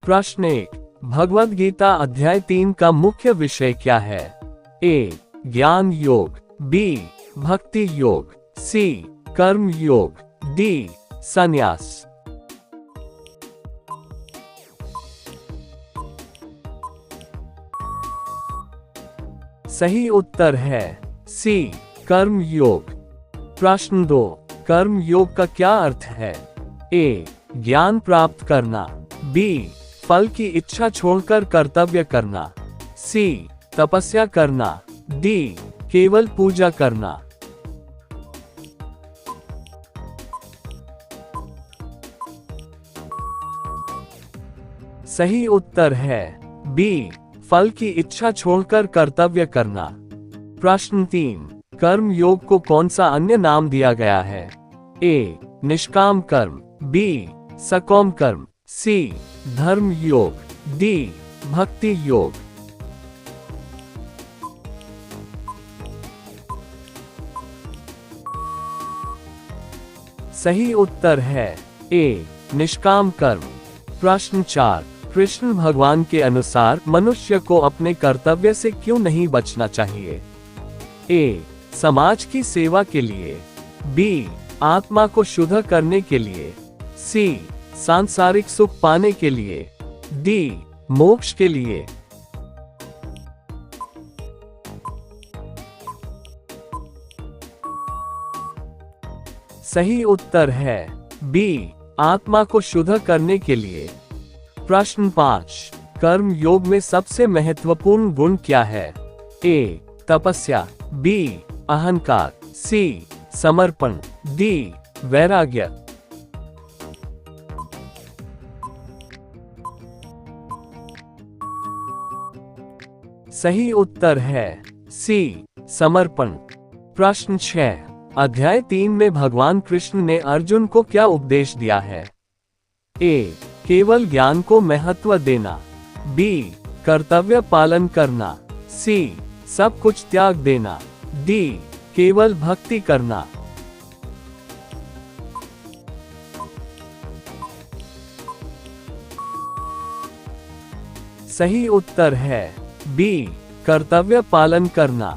प्रश्न 1, भगवद गीता अध्याय 3 का मुख्य विषय क्या है? ए. ज्ञान योग, बी. भक्ति योग, सी. कर्म योग, डी. संन्यास। सही उत्तर है सी. कर्म योग। प्रश्न 2, कर्म योग का क्या अर्थ है? ए. ज्ञान प्राप्त करना, बी. फल की इच्छा छोड़कर कर्तव्य करना, सी. तपस्या करना, डी. केवल पूजा करना। सही उत्तर है बी. फल की इच्छा छोड़कर कर्तव्य करना। प्रश्न 3, कर्म योग को कौन सा अन्य नाम दिया गया है? ए. निष्काम कर्म, बी. सकाम कर्म, सी. धर्म योग, डी. भक्ति योग। सही उत्तर है ए. निष्काम कर्म। प्रश्न 4, कृष्ण भगवान के अनुसार मनुष्य को अपने कर्तव्य से क्यों नहीं बचना चाहिए? ए. समाज की सेवा के लिए, बी. आत्मा को शुद्ध करने के लिए, सी. सांसारिक सुख पाने के लिए, डी. मोक्ष के लिए। सही उत्तर है बी. आत्मा को शुद्ध करने के लिए। प्रश्न 5, कर्म योग में सबसे महत्वपूर्ण गुण क्या है? ए. तपस्या, बी. अहंकार, सी. समर्पण, डी. वैराग्य। सही उत्तर है सी. समर्पण। प्रश्न 6, अध्याय 3 में भगवान कृष्ण ने अर्जुन को क्या उपदेश दिया है? ए. केवल ज्ञान को महत्व देना, बी. कर्तव्य पालन करना, सी. सब कुछ त्याग देना, डी. केवल भक्ति करना। सही उत्तर है बी. कर्तव्य पालन करना।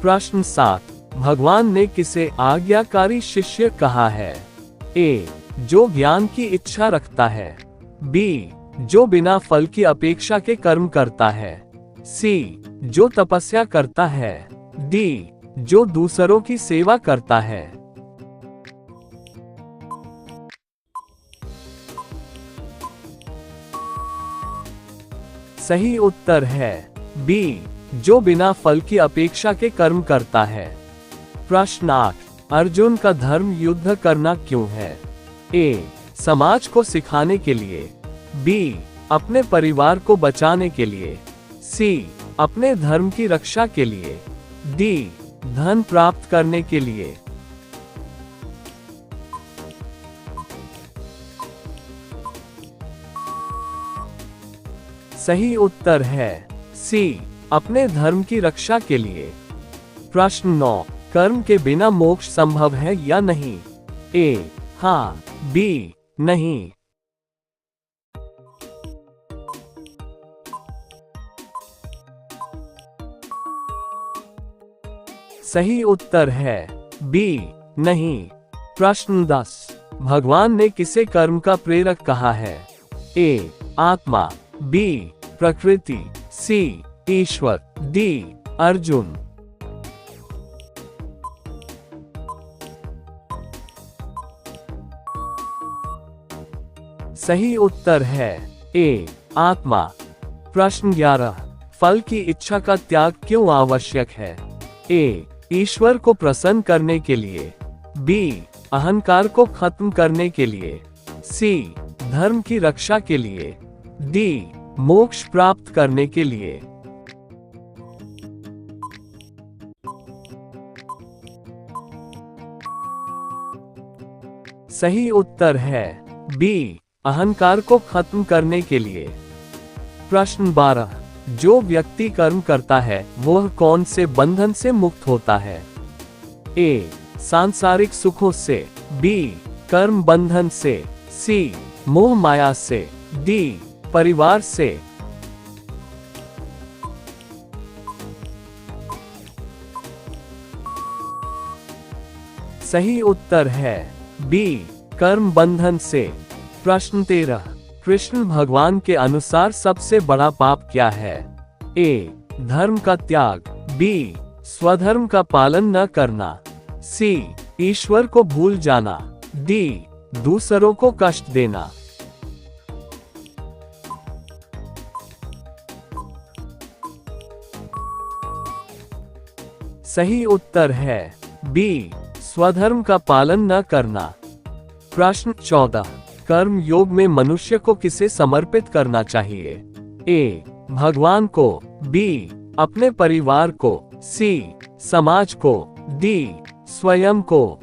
प्रश्न 7, भगवान ने किसे आज्ञाकारी शिष्य कहा है? ए. जो ज्ञान की इच्छा रखता है, बी. जो बिना फल की अपेक्षा के कर्म करता है, सी. जो तपस्या करता है, डी. जो दूसरों की सेवा करता है। सही उत्तर है बी. जो बिना फल की अपेक्षा के कर्म करता है। प्रश्न 8, अर्जुन का धर्म युद्ध करना क्यों है? ए. समाज को सिखाने के लिए, बी. अपने परिवार को बचाने के लिए, सी. अपने धर्म की रक्षा के लिए, डी. धन प्राप्त करने के लिए। सही उत्तर है सी. अपने धर्म की रक्षा के लिए। प्रश्न 9, कर्म के बिना मोक्ष संभव है या नहीं? ए. हाँ, बी. नहीं। सही उत्तर है बी. नहीं। प्रश्न 10, भगवान ने किसे कर्म का प्रेरक कहा है? ए. आत्मा, बी. प्रकृति, सी. ईश्वर, डी. अर्जुन। सही उत्तर है ए. आत्मा। प्रश्न 11, फल की इच्छा का त्याग क्यों आवश्यक है? ए. ईश्वर को प्रसन्न करने के लिए, बी. अहंकार को खत्म करने के लिए, सी. धर्म की रक्षा के लिए, डी. मोक्ष प्राप्त करने के लिए। सही उत्तर है बी. अहंकार को खत्म करने के लिए। प्रश्न 12, जो व्यक्ति कर्म करता है वह कौन से बंधन से मुक्त होता है? ए. सांसारिक सुखों से, बी. कर्म बंधन से, सी. मोह माया से, डी. परिवार से। सही उत्तर है बी, कर्म बंधन से। प्रश्न 13, कृष्ण भगवान के अनुसार सबसे बड़ा पाप क्या है? ए, धर्म का त्याग, बी, स्वधर्म का पालन न करना, सी, ईश्वर को भूल जाना, डी, दूसरों को कष्ट देना। सही उत्तर है बी, स्वधर्म का पालन न करना। प्रश्न 14, कर्म योग में मनुष्य को किसे समर्पित करना चाहिए? ए, भगवान को, बी, अपने परिवार को, सी, समाज को, डी, स्वयं को।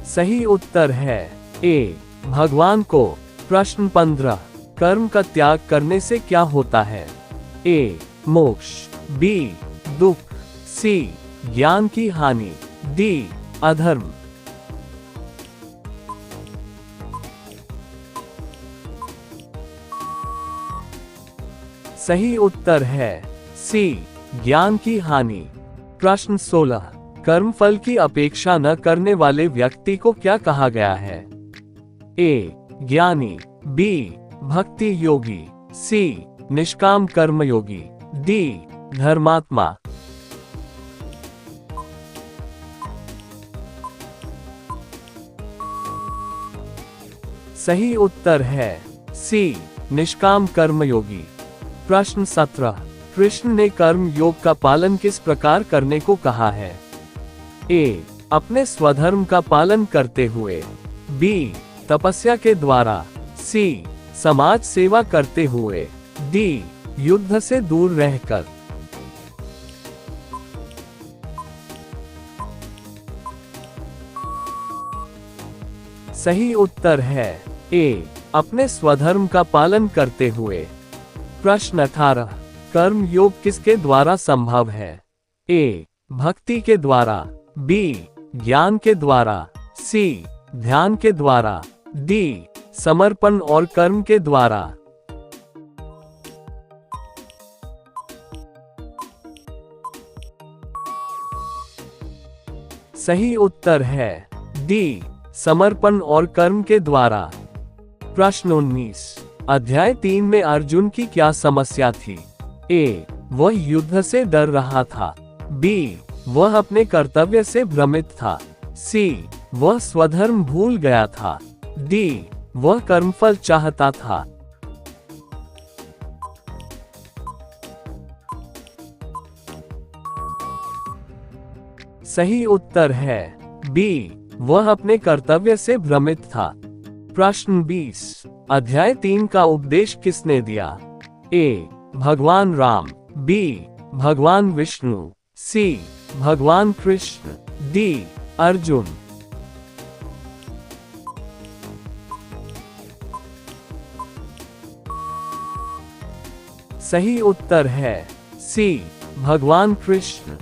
सही उत्तर है ए, भगवान को। प्रश्न 15, कर्म का त्याग करने से क्या होता है? ए, मोक्ष, बी, दुख, सी, ज्ञान की हानि, डी, अधर्म। सही उत्तर है सी, ज्ञान की हानि। प्रश्न 16, कर्म फल की अपेक्षा न करने वाले व्यक्ति को क्या कहा गया है? ए, ज्ञानी, बी, भक्ति योगी, सी, निष्काम कर्म योगी, डी, धर्मात्मा। सही उत्तर है सी, निष्काम कर्मयोगी। प्रश्न 17, कृष्ण ने कर्म योग का पालन किस प्रकार करने को कहा है? ए, अपने स्वधर्म का पालन करते हुए, बी, तपस्या के द्वारा, सी, समाज सेवा करते हुए, डी, युद्ध से दूर रहकर। सही उत्तर है ए, अपने स्वधर्म का पालन करते हुए। प्रश्न 18, कर्म योग किसके द्वारा संभव है? ए, भक्ति के द्वारा, बी, ज्ञान के द्वारा, सी, ध्यान के द्वारा, डी, समर्पण और कर्म के द्वारा। सही उत्तर है डी, समर्पण और कर्म के द्वारा। प्रश्न 19, अध्याय 3 में अर्जुन की क्या समस्या थी? ए, वह युद्ध से डर रहा था, बी, वह अपने कर्तव्य से भ्रमित था, सी, वह स्वधर्म भूल गया था, डी, वह कर्मफल चाहता था। सही उत्तर है बी, वह अपने कर्तव्य से भ्रमित था। प्रश्न 20, अध्याय 3 का उपदेश किसने दिया? ए, भगवान राम, बी, भगवान विष्णु, सी, भगवान कृष्ण, डी, अर्जुन। सही उत्तर है सी, भगवान कृष्ण।